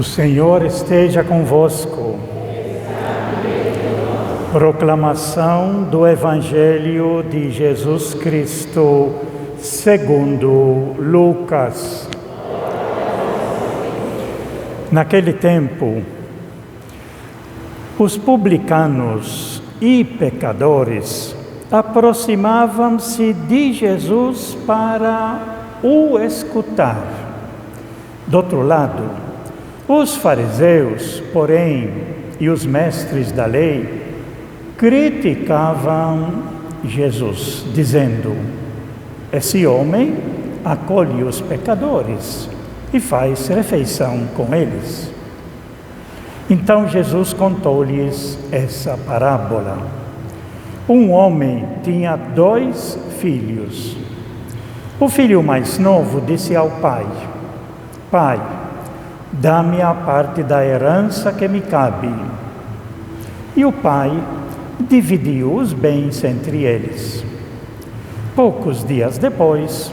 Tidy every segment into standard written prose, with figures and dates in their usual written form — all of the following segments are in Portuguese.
Senhor esteja convosco. Proclamação do Evangelho de Jesus Cristo, segundo Lucas. Naquele tempo, os publicanos e pecadores aproximavam-se de Jesus para o escutar. Do outro lado, os fariseus, porém, e os mestres da lei, criticavam Jesus, dizendo: esse homem acolhe os pecadores e faz refeição com eles. Então Jesus contou-lhes essa parábola. Um homem tinha 2 filhos. O filho mais novo disse ao pai: Pai, dá-me a parte da herança que me cabe. E o pai dividiu os bens entre eles. Poucos dias depois,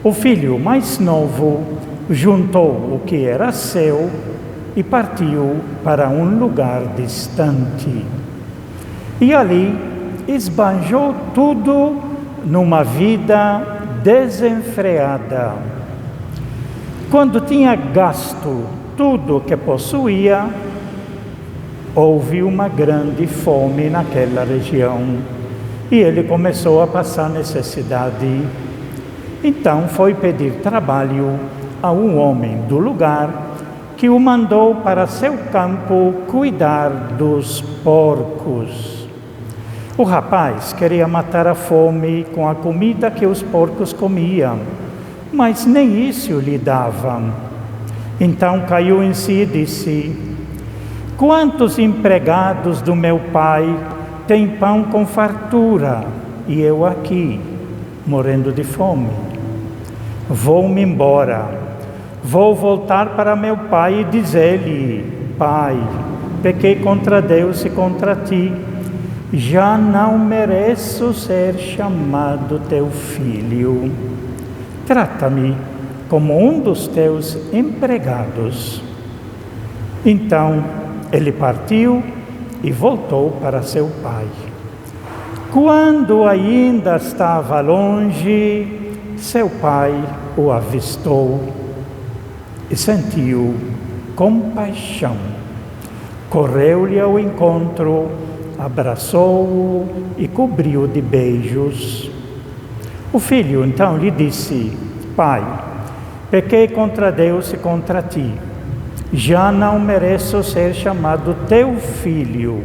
o filho mais novo juntou o que era seu e partiu para um lugar distante. E ali esbanjou tudo numa vida desenfreada. Quando tinha gasto tudo o que possuía, houve uma grande fome naquela região e ele começou a passar necessidade. Então foi pedir trabalho a um homem do lugar que o mandou para seu campo cuidar dos porcos. O rapaz queria matar a fome com a comida que os porcos comiam, mas nem isso lhe davam. Então caiu em si e disse: quantos empregados do meu pai têm pão com fartura, e eu aqui, morrendo de fome? Vou-me embora, vou voltar para meu pai e dizer-lhe: Pai, pequei contra Deus e contra ti, já não mereço ser chamado teu filho. Trata-me como um dos teus empregados. Então ele partiu e voltou para seu pai. Quando ainda estava longe, seu pai o avistou e sentiu compaixão. Correu-lhe ao encontro, abraçou-o e cobriu de beijos. O filho então lhe disse: Pai, pequei contra Deus e contra ti, já não mereço ser chamado teu filho.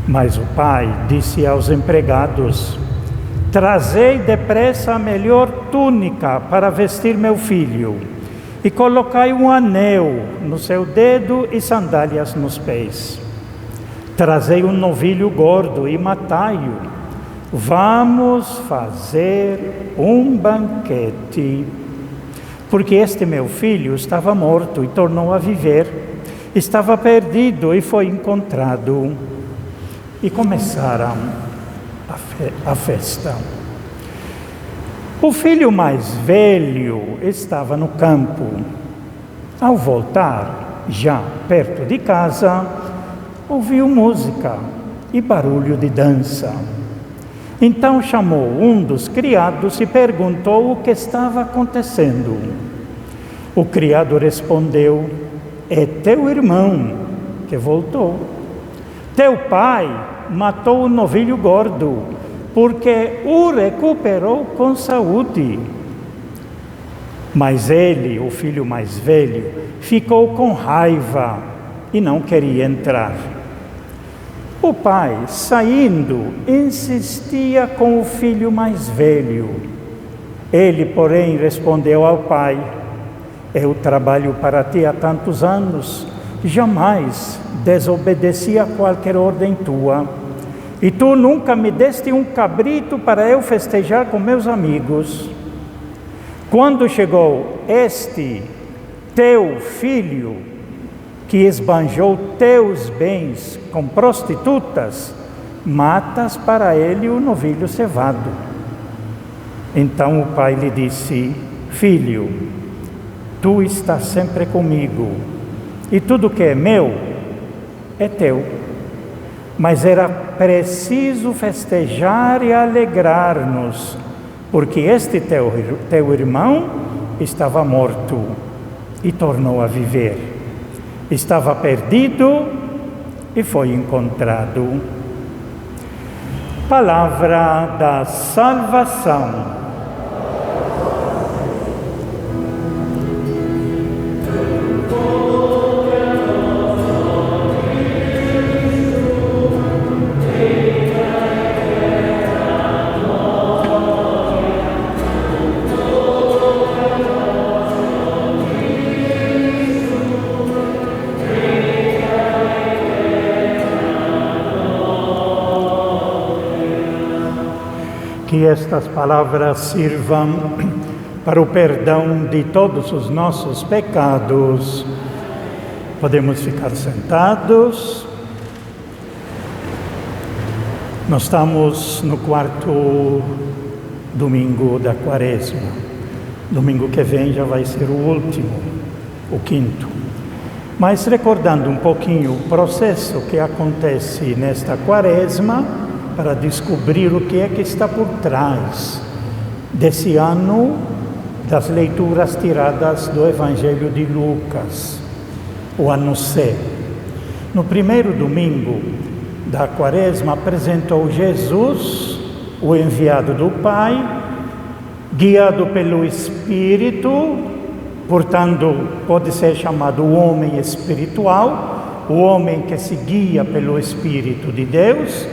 Mas o pai disse aos empregados: trazei depressa a melhor túnica para vestir meu filho, e colocai um anel no seu dedo e sandálias nos pés. Trazei um novilho gordo e matai-o. Vamos fazer um banquete. Porque este meu filho estava morto e tornou a viver, estava perdido e foi encontrado. E começaram a festa. O filho mais velho estava no campo. Ao voltar, já perto de casa, ouviu música e barulho de dança. Então chamou um dos criados e perguntou o que estava acontecendo. O criado respondeu: é teu irmão que voltou. Teu pai matou o novilho gordo, porque o recuperou com saúde. Mas ele, o filho mais velho, ficou com raiva e não queria entrar. O pai, saindo, insistia com o filho mais velho. Ele, porém, respondeu ao pai: eu trabalho para ti há tantos anos, jamais desobedeci a qualquer ordem tua, e tu nunca me deste um cabrito para eu festejar com meus amigos. Quando chegou este teu filho, que esbanjou teus bens com prostitutas, matas para ele o novilho cevado. Então o pai lhe disse: filho, tu estás sempre comigo, e tudo que é meu é teu. Mas era preciso festejar e alegrar-nos, porque este teu irmão estava morto e tornou a viver. Estava perdido e foi encontrado. Palavra da salvação. Que estas palavras sirvam para o perdão de todos os nossos pecados. Podemos ficar sentados. Nós estamos no 4º domingo da Quaresma. Domingo que vem já vai ser o último, o 5º. Mas recordando um pouquinho o processo que acontece nesta Quaresma, para descobrir o que é que está por trás desse ano das leituras tiradas do Evangelho de Lucas, o ano C. No primeiro domingo da Quaresma apresentou Jesus, o enviado do Pai, guiado pelo Espírito, portanto pode ser chamado o homem espiritual, o homem que se guia pelo Espírito de Deus.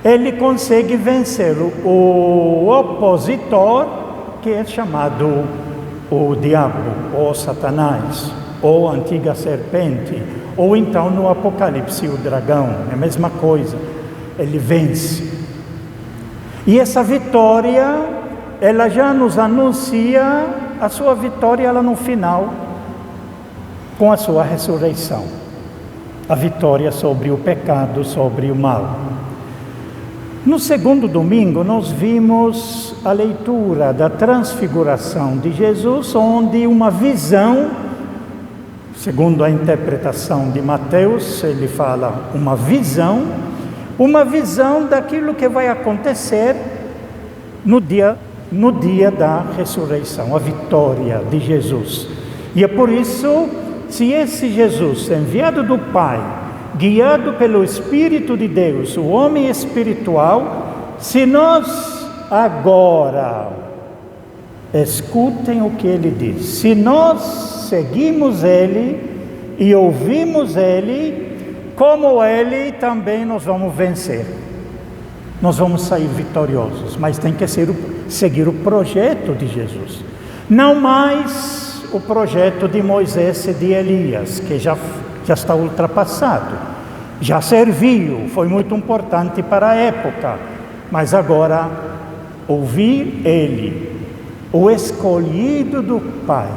Ele consegue vencer o opositor, que é chamado o diabo, ou Satanás, ou a antiga serpente, ou então no Apocalipse o dragão, é a mesma coisa. Ele vence. E essa vitória, ela já nos anuncia a sua vitória lá no final, com a sua ressurreição. A vitória sobre o pecado, sobre o mal. No segundo domingo, nós vimos a leitura da transfiguração de Jesus, onde uma visão, segundo a interpretação de Mateus, ele fala uma visão daquilo que vai acontecer no dia da ressurreição, a vitória de Jesus. E é por isso, se esse Jesus, enviado do Pai, guiado pelo Espírito de Deus, o homem espiritual, se nós agora, escutem o que ele diz, se nós seguimos ele e ouvimos ele, como ele também nós vamos vencer. Nós vamos sair vitoriosos, mas tem que seguir o projeto de Jesus. Não mais o projeto de Moisés e de Elias, que já está ultrapassado, já serviu, foi muito importante para a época, mas agora ouvir ele, o escolhido do Pai.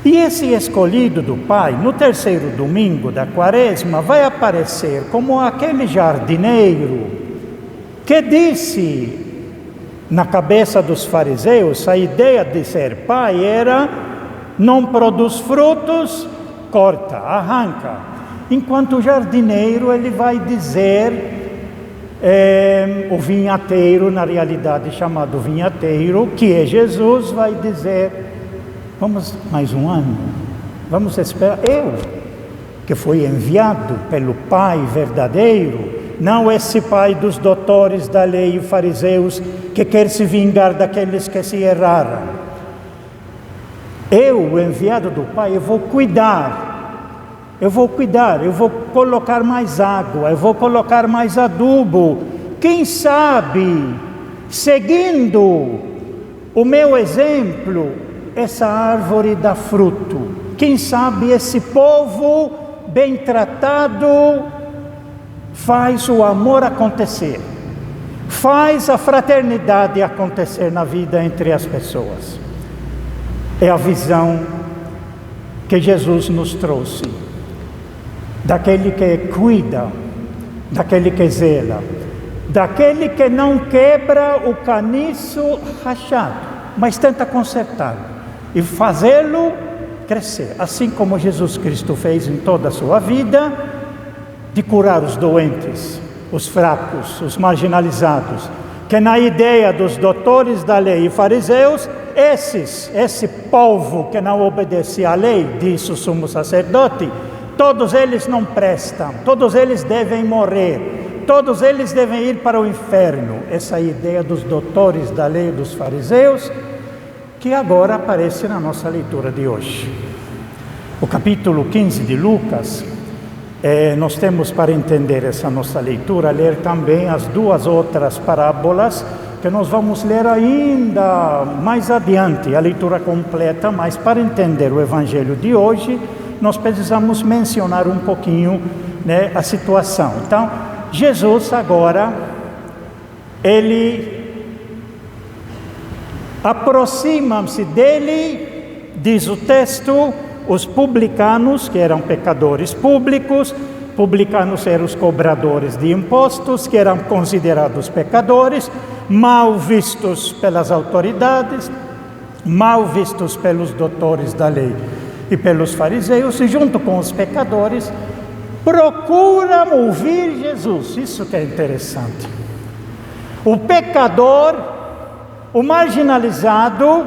E esse escolhido do Pai, no terceiro domingo da Quaresma, vai aparecer como aquele jardineiro que disse, na cabeça dos fariseus, a ideia de ser pai era: não produz frutos, corta, arranca. Enquanto o jardineiro, ele vai dizer, o vinhateiro, na realidade chamado vinhateiro, que é Jesus, vai dizer: vamos mais um ano, vamos esperar. Eu, que fui enviado pelo Pai verdadeiro, não esse pai dos doutores da lei e fariseus que quer se vingar daqueles que se erraram. Eu, o enviado do Pai, eu vou cuidar, eu vou colocar mais água, eu vou colocar mais adubo. Quem sabe, seguindo o meu exemplo, essa árvore dá fruto. Quem sabe esse povo bem tratado faz o amor acontecer, faz a fraternidade acontecer na vida entre as pessoas. É a visão que Jesus nos trouxe, daquele que cuida, daquele que zela, daquele que não quebra o caniço rachado, mas tenta consertá-lo e fazê-lo crescer, assim como Jesus Cristo fez em toda a sua vida, de curar os doentes, os fracos, os marginalizados, que na ideia dos doutores da lei e fariseus, esse povo que não obedecia à lei, disse o sumo sacerdote, todos eles não prestam, todos eles devem morrer, todos eles devem ir para o inferno. Essa é a ideia dos doutores da lei e dos fariseus, que agora aparece na nossa leitura de hoje. O capítulo 15 de Lucas, nós temos para entender essa nossa leitura, ler também as duas outras parábolas, que nós vamos ler ainda mais adiante, a leitura completa, mas para entender o Evangelho de hoje, nós precisamos mencionar um pouquinho, né, a situação. Então, Jesus agora, ele aproximam-se dele, diz o texto, os publicanos, que eram pecadores públicos. Publicanos eram os cobradores de impostos, que eram considerados pecadores, mal vistos pelas autoridades, mal vistos pelos doutores da lei e pelos fariseus, e junto com os pecadores, procuram ouvir Jesus. Isso que é interessante. O pecador, o marginalizado,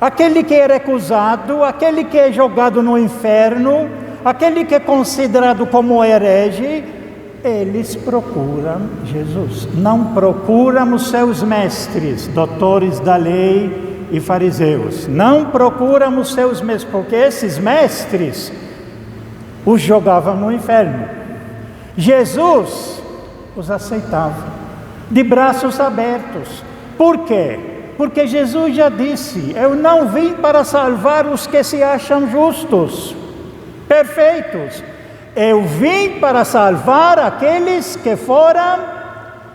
aquele que é recusado, aquele que é jogado no inferno, aquele que é considerado como herege, eles procuram Jesus. Não procuram os seus mestres, doutores da lei e fariseus. Não procuram os seus mestres, porque esses mestres os jogavam no inferno. Jesus os aceitava de braços abertos. Por quê? Porque Jesus já disse: eu não vim para salvar os que se acham justos, perfeitos. Eu vim para salvar aqueles que foram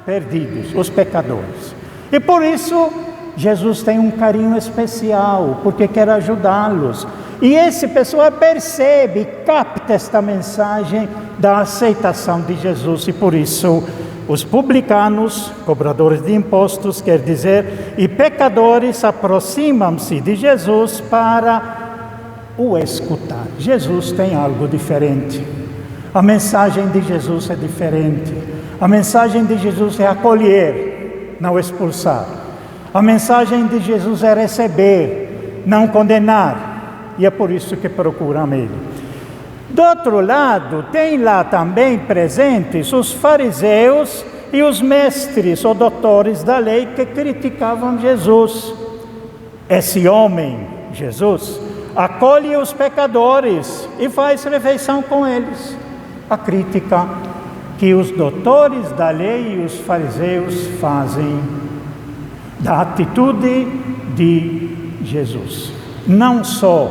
perdidos, os pecadores. E por isso, Jesus tem um carinho especial, porque quer ajudá-los. E esse pessoal percebe, capta esta mensagem da aceitação de Jesus. E por isso, os publicanos, cobradores de impostos, quer dizer, e pecadores aproximam-se de Jesus para o escutar. Jesus tem algo diferente. A mensagem de Jesus é diferente. A mensagem de Jesus é acolher, não expulsar. A mensagem de Jesus é receber, não condenar. E é por isso que procuram Ele. Do outro lado, tem lá também presentes os fariseus e os mestres ou doutores da lei que criticavam Jesus. Esse homem, Jesus, acolhe os pecadores e faz refeição com eles. A crítica que os doutores da lei e os fariseus fazem da atitude de Jesus. Não só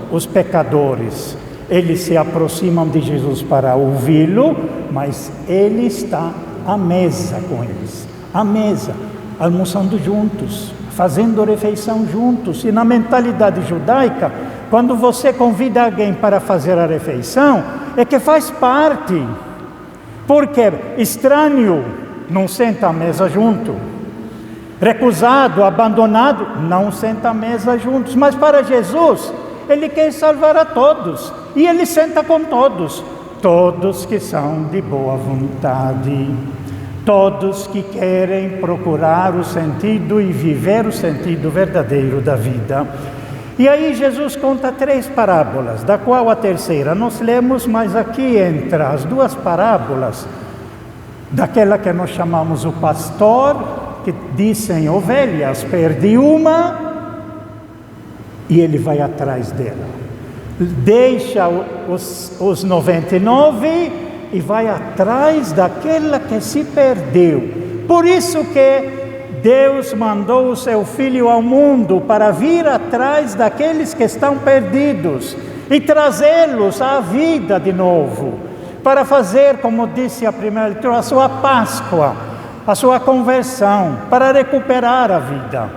os pecadores, eles se aproximam de Jesus para ouvi-lo, mas ele está à mesa com eles, à mesa, almoçando juntos, fazendo refeição juntos. E na mentalidade judaica, quando você convida alguém para fazer a refeição, é que faz parte, porque estranho não senta à mesa junto, recusado, abandonado, não senta à mesa juntos. Mas para Jesus, Ele quer salvar a todos, e Ele senta com todos, todos que são de boa vontade, todos que querem procurar o sentido e viver o sentido verdadeiro da vida. E aí Jesus conta 3 parábolas, da qual a terceira nós lemos, mas aqui entre as 2 parábolas, daquela que nós chamamos o pastor, que dizem ovelhas, perde uma, e ele vai atrás dela. Deixa os 99 e vai atrás daquela que se perdeu. Por isso que Deus mandou o seu Filho ao mundo para vir atrás daqueles que estão perdidos e trazê-los à vida de novo, para fazer, como disse a primeira leitura, a sua Páscoa, a sua conversão, para recuperar a vida.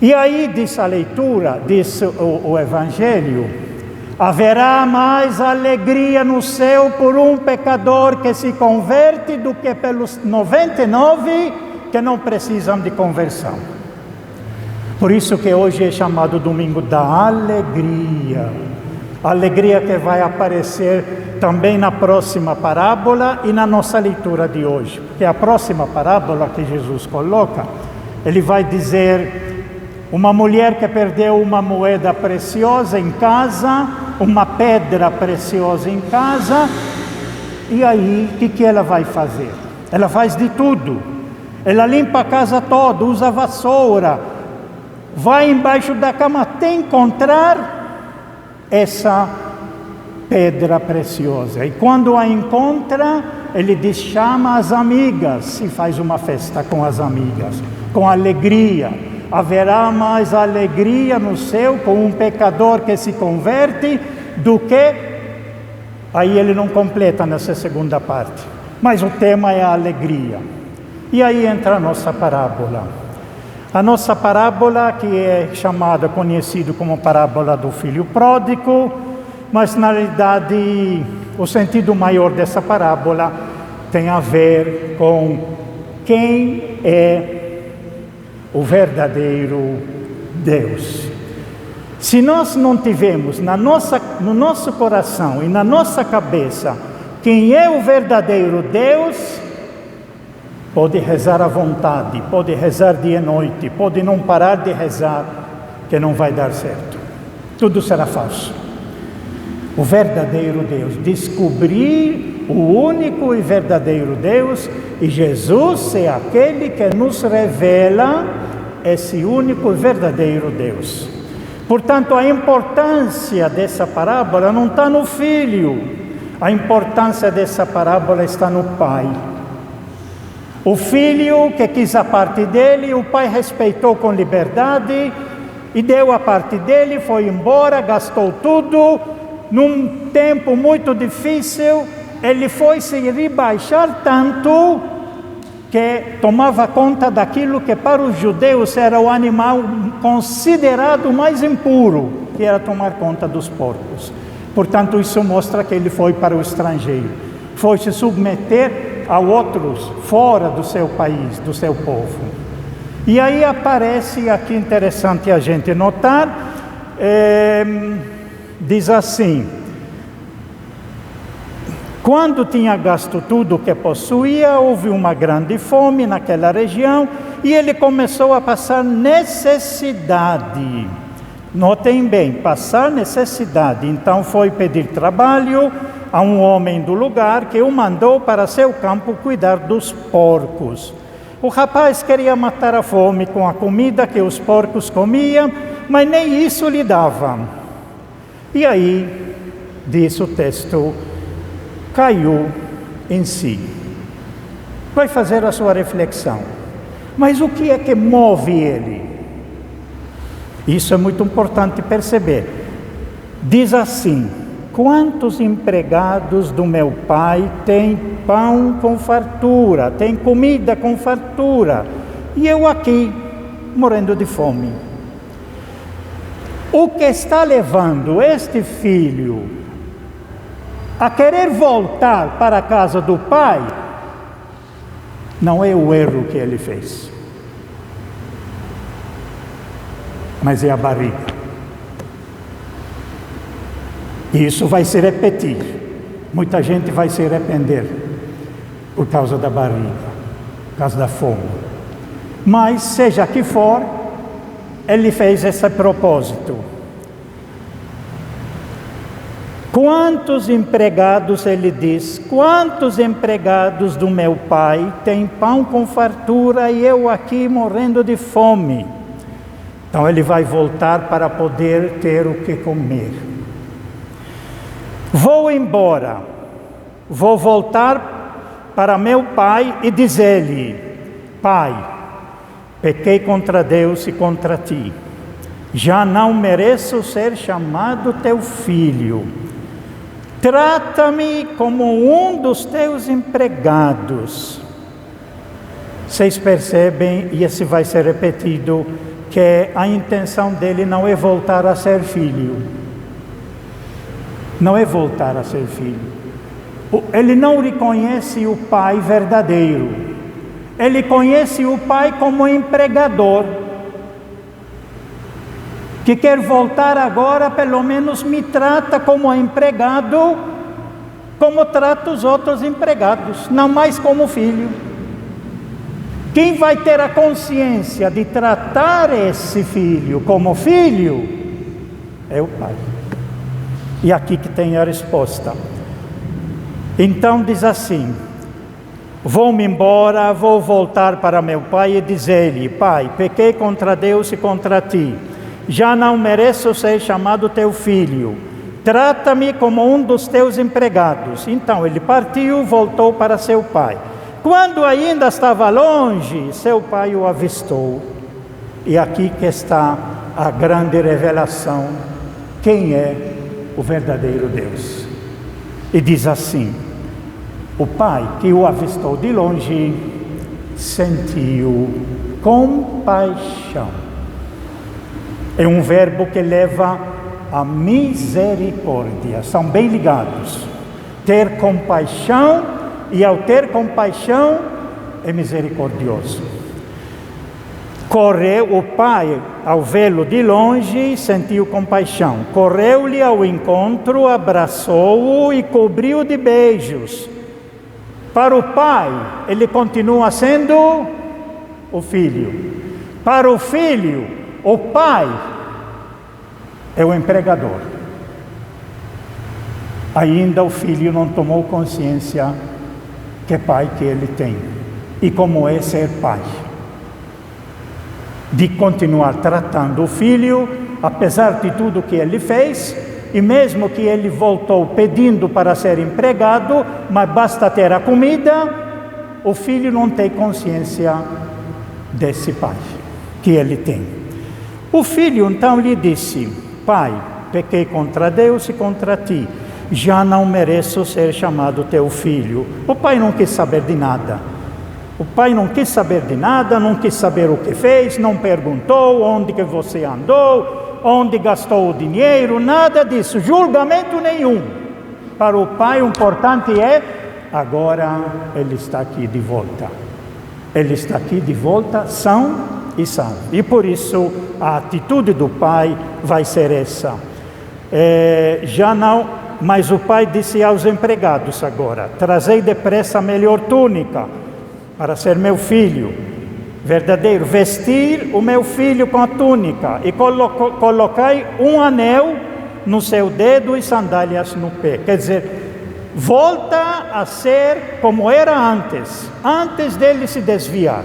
E aí diz a leitura, diz o Evangelho: haverá mais alegria no céu por um pecador que se converte do que pelos 99 que não precisam de conversão. Por isso que hoje é chamado Domingo da Alegria. A alegria que vai aparecer também na próxima parábola e na nossa leitura de hoje. Porque a próxima parábola que Jesus coloca, ele vai dizer: uma mulher que perdeu uma moeda preciosa em casa, uma pedra preciosa em casa, e aí o que ela vai fazer? Ela faz de tudo. Ela limpa a casa toda, usa vassoura, vai embaixo da cama até encontrar essa pedra preciosa. E quando a encontra, ele diz: chama as amigas e faz uma festa com as amigas, com alegria. Haverá mais alegria no céu com um pecador que se converte do que... Aí ele não completa nessa segunda parte, mas o tema é a alegria. E aí entra a nossa parábola. A nossa parábola, que é chamada, conhecida como parábola do filho pródigo, mas na realidade o sentido maior dessa parábola tem a ver com quem é o verdadeiro Deus. Se nós não tivermos no nosso coração e na nossa cabeça quem é o verdadeiro Deus, pode rezar à vontade, pode rezar dia e noite, pode não parar de rezar, que não vai dar certo. Tudo será falso. O verdadeiro Deus, descobrir o único e verdadeiro Deus, e Jesus é aquele que nos revela esse único e verdadeiro Deus. Portanto, a importância dessa parábola não está no filho, a importância dessa parábola está no pai. O filho que quis a parte dele, o pai respeitou com liberdade e deu a parte dele, foi embora, gastou tudo. Num tempo muito difícil, ele foi se rebaixar tanto que tomava conta daquilo que para os judeus era o animal considerado mais impuro, que era tomar conta dos porcos. Portanto, isso mostra que ele foi para o estrangeiro, foi se submeter a outros fora do seu país, do seu povo. E aí aparece, aqui interessante a gente notar, diz assim: quando tinha gasto tudo o que possuía, houve uma grande fome naquela região e ele começou a passar necessidade. Notem bem, passar necessidade. Então foi pedir trabalho a um homem do lugar que o mandou para seu campo cuidar dos porcos. O rapaz queria matar a fome com a comida que os porcos comiam, mas nem isso lhe dava. E aí, diz o texto, caiu em si. Vai fazer a sua reflexão. Mas o que é que move ele? Isso é muito importante perceber. Diz assim: quantos empregados do meu pai têm pão com fartura, têm comida com fartura, e eu aqui, morrendo de fome. O que está levando este filho a querer voltar para a casa do pai, não é o erro que ele fez, mas é a barriga. E isso vai se repetir. Muita gente vai se arrepender por causa da barriga, por causa da fome. Mas, seja que for, ele fez esse propósito. Quantos empregados, ele diz, quantos empregados do meu pai têm pão com fartura e eu aqui morrendo de fome? Então ele vai voltar para poder ter o que comer. Vou embora, vou voltar para meu pai e dizer-lhe: Pai, pequei contra Deus e contra ti, já não mereço ser chamado teu filho. Trata-me como um dos teus empregados. Vocês percebem, e esse vai ser repetido, que a intenção dele não é voltar a ser filho. Não é voltar a ser filho. Ele não reconhece o pai verdadeiro. Ele conhece o pai como empregador. que quer voltar agora, pelo menos me trata como empregado, como trata os outros empregados, não mais como filho. Quem vai ter a consciência de tratar esse filho como filho é o pai. E aqui que tem a resposta. Então diz assim: vou-me embora, vou voltar para meu pai e dizer-lhe: Pai, pequei contra Deus e contra ti, já não mereço ser chamado teu filho, trata-me como um dos teus empregados. Então ele partiu, voltou para seu pai. Quando ainda estava longe, seu pai o avistou. E aqui que está a grande revelação: quem é o verdadeiro Deus. E diz assim: o pai que o avistou de longe sentiu compaixão. É um verbo que leva a misericórdia, são bem ligados. Ter compaixão, e ao ter compaixão é misericordioso. Correu o pai, ao vê-lo de longe, sentiu compaixão. Correu-lhe ao encontro, abraçou-o e cobriu de beijos. Para o pai, ele continua sendo o filho. Para o filho, o pai é o empregador. Ainda o filho não tomou consciência que pai que ele tem e como é ser pai. De continuar tratando o filho, apesar de tudo que ele fez, e mesmo que ele voltou pedindo para ser empregado, mas basta ter a comida, o filho não tem consciência desse pai que ele tem. O filho então lhe disse: Pai, pequei contra Deus e contra ti, já não mereço ser chamado teu filho. O pai não quis saber de nada. O pai não quis saber de nada, não quis saber o que fez, não perguntou onde que você andou, onde gastou o dinheiro, nada disso, julgamento nenhum. Para o pai o importante é: agora ele está aqui de volta. Ele está aqui de volta são e salvo. E por isso a atitude do pai vai ser essa. Mas o pai disse aos empregados agora: trazei depressa a melhor túnica para ser meu filho verdadeiro, vestir o meu filho com a túnica e colocai um anel no seu dedo e sandálias no pé. Quer dizer, volta a ser como era antes dele se desviar.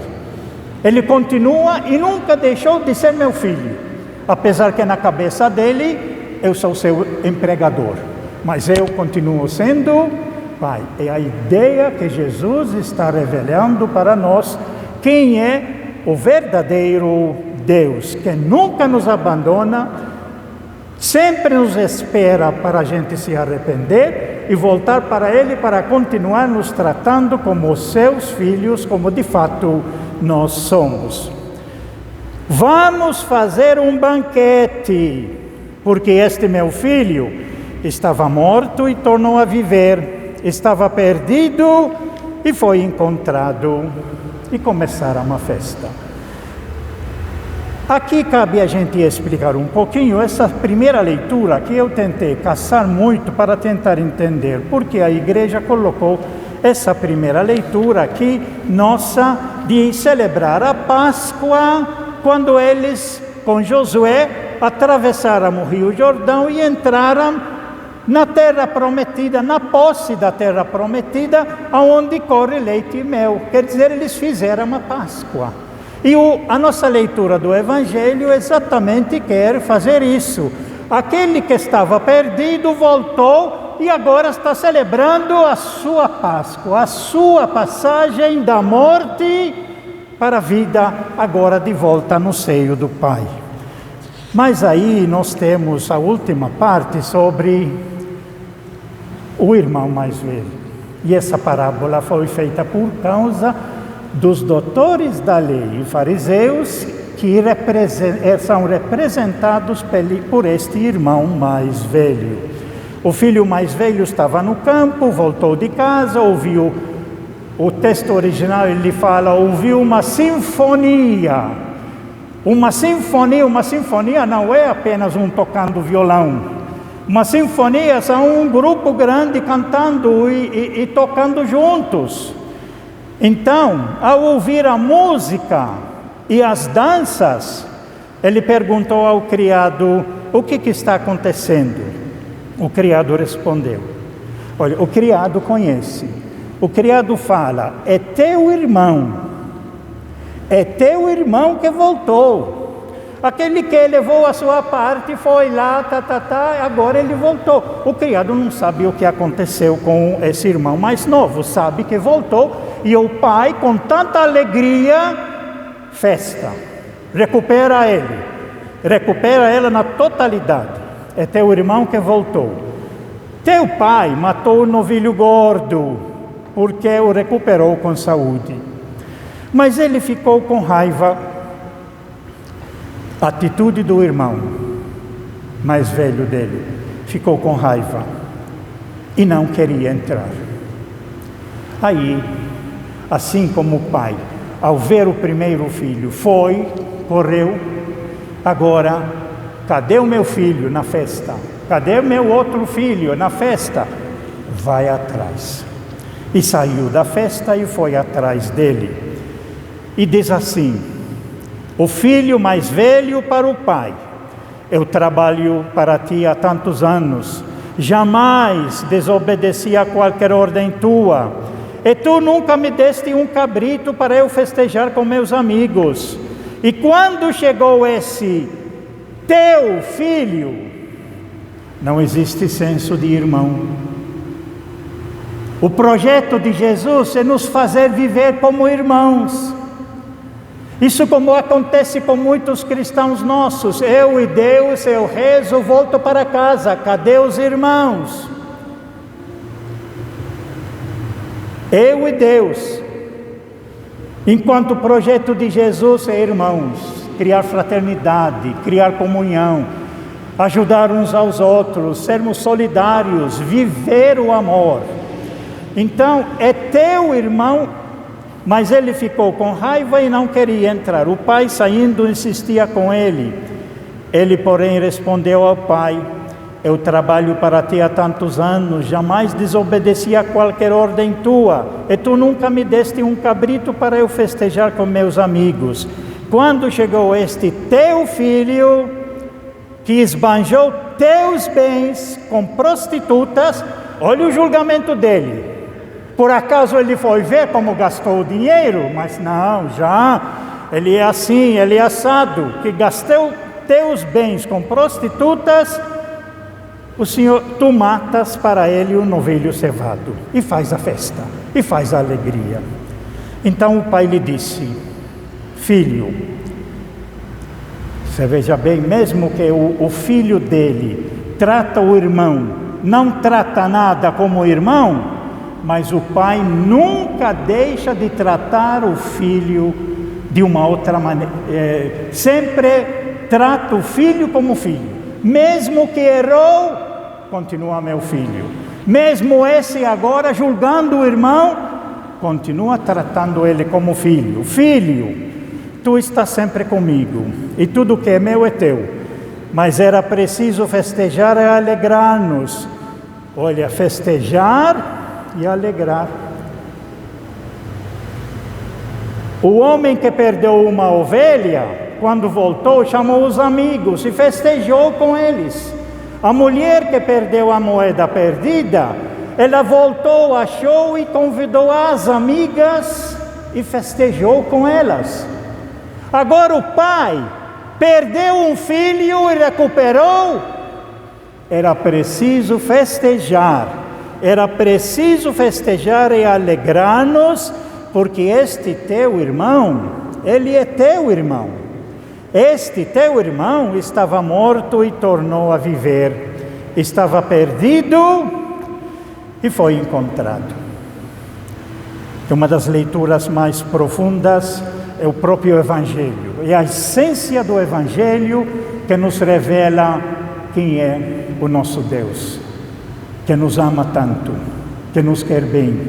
Ele continua e nunca deixou de ser meu filho, apesar que na cabeça dele eu sou seu empregador, mas eu continuo sendo pai. É a ideia que Jesus está revelando para nós quem é o verdadeiro Deus, que nunca nos abandona, sempre nos espera para a gente se arrepender e voltar para Ele para continuar nos tratando como seus filhos, como de fato nós somos. Vamos fazer um banquete, porque este meu filho estava morto e tornou a viver, estava perdido e foi encontrado. E começaram uma festa. Aqui cabe a gente explicar um pouquinho essa primeira leitura que eu tentei caçar muito para tentar entender porque a igreja colocou essa primeira leitura aqui nossa de celebrar a Páscoa quando eles com Josué atravessaram o Rio Jordão e entraram na terra prometida, na posse da terra prometida, aonde corre leite e mel. Quer dizer, eles fizeram uma Páscoa. E a nossa leitura do Evangelho exatamente quer fazer isso. Aquele que estava perdido voltou e agora está celebrando a sua Páscoa, a sua passagem da morte para a vida, agora de volta no seio do Pai. Mas aí nós temos a última parte sobre o irmão mais velho. E essa parábola foi feita por causa dos doutores da lei e fariseus que são representados por este irmão mais velho. O filho mais velho estava no campo, voltou de casa, ouviu, o texto original ele fala, ouviu uma sinfonia. Uma sinfonia não é apenas um tocando violão. Uma sinfonia são um grupo grande cantando e tocando juntos. Então, ao ouvir a música e as danças, ele perguntou ao criado: o que está acontecendo? O criado respondeu: olha, o criado conhece. O criado fala: é teu irmão que voltou. Aquele que levou a sua parte foi lá, agora ele voltou. O criado não sabe o que aconteceu com esse irmão mais novo, sabe que voltou, e o pai, com tanta alegria, festa, recupera ela na totalidade. É teu irmão que voltou. Teu pai matou o novilho gordo, porque o recuperou com saúde. Mas ele ficou com raiva. A atitude do irmão mais velho dele, ficou com raiva e não queria entrar. Aí, assim como o pai, ao ver o primeiro filho, correu, agora, cadê o meu filho na festa? Cadê o meu outro filho na festa? Vai atrás. E saiu da festa e foi atrás dele. E diz assim: o filho mais velho para o pai: eu trabalho para ti há tantos anos, jamais desobedeci a qualquer ordem tua, e tu nunca me deste um cabrito para eu festejar com meus amigos. E quando chegou esse teu filho, não existe senso de irmão. O projeto de Jesus é nos fazer viver como irmãos. Isso como acontece com muitos cristãos nossos: eu e Deus, eu rezo, volto para casa, cadê os irmãos? Eu e Deus. Enquanto o projeto de Jesus é irmãos, criar fraternidade, criar comunhão, ajudar uns aos outros, sermos solidários, viver o amor. Então, é teu irmão. Mas ele ficou com raiva e não queria entrar. O pai, saindo, insistia com ele. Ele, porém, respondeu ao pai: eu trabalho para ti há tantos anos, jamais desobedeci a qualquer ordem tua, e tu nunca me deste um cabrito para eu festejar com meus amigos. Quando chegou este teu filho, que esbanjou teus bens com prostitutas, olha o julgamento dele. Por acaso ele foi ver como gastou o dinheiro? Mas não, ele é assim, ele é assado, que gastou teus bens com prostitutas, o Senhor, tu matas para ele um novilho cevado, e faz a festa, e faz a alegria. Então o pai lhe disse: filho, você veja bem, mesmo que o filho dele trata o irmão, não trata nada como irmão, mas o pai nunca deixa de tratar o filho de uma outra maneira. Sempre trata o filho como filho. Mesmo que errou, continua meu filho. Mesmo esse agora julgando o irmão, continua tratando ele como filho. Filho, tu estás sempre comigo, e tudo que é meu é teu. Mas era preciso festejar e alegrar-nos. Olha, festejar e alegrar. O homem que perdeu uma ovelha, quando voltou, chamou os amigos e festejou com eles. A mulher que perdeu a moeda perdida, ela voltou, achou e convidou as amigas e festejou com elas. Agora o pai perdeu um filho e recuperou. Era preciso festejar. Era preciso festejar e alegrar-nos, porque este teu irmão, ele é teu irmão. Este teu irmão estava morto e tornou a viver. Estava perdido e foi encontrado. Uma das leituras mais profundas é o próprio Evangelho. É a essência do Evangelho que nos revela quem é o nosso Deus, que nos ama tanto, que nos quer bem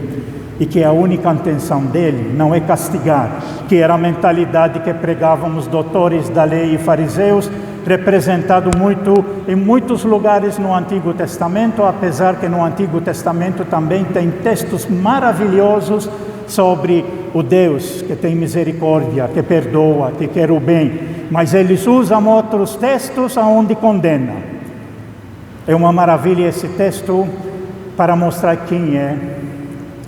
e que a única intenção dele não é castigar, que era a mentalidade que pregavam os doutores da lei e fariseus, representado muito em muitos lugares no Antigo Testamento, apesar que no Antigo Testamento também tem textos maravilhosos sobre o Deus que tem misericórdia, que perdoa, que quer o bem, mas eles usam outros textos onde condena. É uma maravilha esse texto para mostrar quem é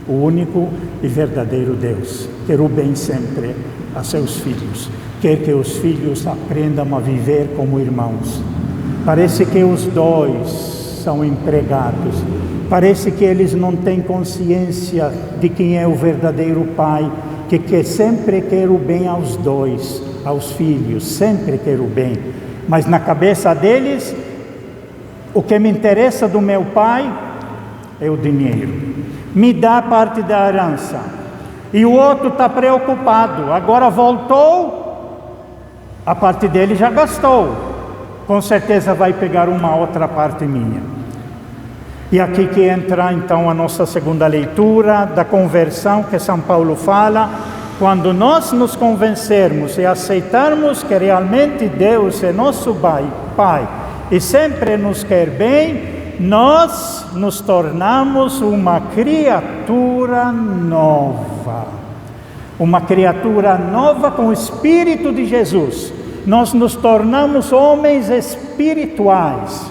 o único e verdadeiro Deus. Quer o bem sempre a seus filhos. Quer que os filhos aprendam a viver como irmãos. Parece que os dois são empregados. Parece que eles não têm consciência de quem é o verdadeiro pai, que sempre quer o bem aos dois, aos filhos, sempre quer o bem. Mas na cabeça deles, o que me interessa do meu pai é o dinheiro. Me dá parte da herança. E o outro está preocupado. Agora voltou, a parte dele já gastou. Com certeza vai pegar uma outra parte minha. E aqui que entra então a nossa segunda leitura da conversão que São Paulo fala. Quando nós nos convencermos e aceitarmos que realmente Deus é nosso Pai e sempre nos quer bem, nós nos tornamos uma criatura nova. Uma criatura nova com o Espírito de Jesus. Nós nos tornamos homens espirituais.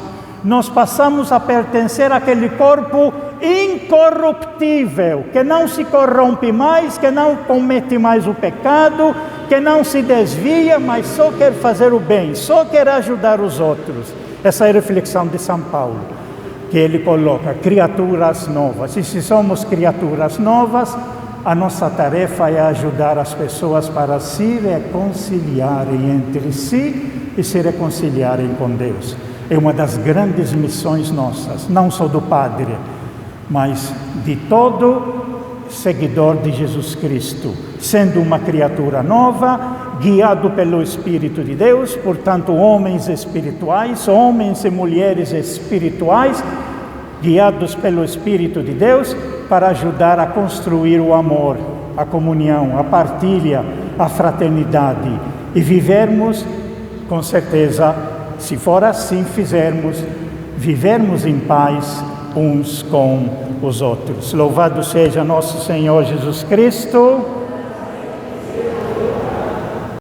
Nós passamos a pertencer àquele corpo incorruptível, que não se corrompe mais, que não comete mais o pecado, que não se desvia, mas só quer fazer o bem, só quer ajudar os outros. Essa é a reflexão de São Paulo, que ele coloca, criaturas novas. E se somos criaturas novas, a nossa tarefa é ajudar as pessoas para se reconciliarem entre si e se reconciliarem com Deus. É uma das grandes missões nossas, não só do Padre, mas de todo seguidor de Jesus Cristo, sendo uma criatura nova, guiado pelo Espírito de Deus, portanto, homens espirituais, homens e mulheres espirituais, guiados pelo Espírito de Deus, para ajudar a construir o amor, a comunhão, a partilha, a fraternidade, e vivermos, com certeza, se for assim fizermos, vivermos em paz uns com os outros. Louvado seja nosso Senhor Jesus Cristo.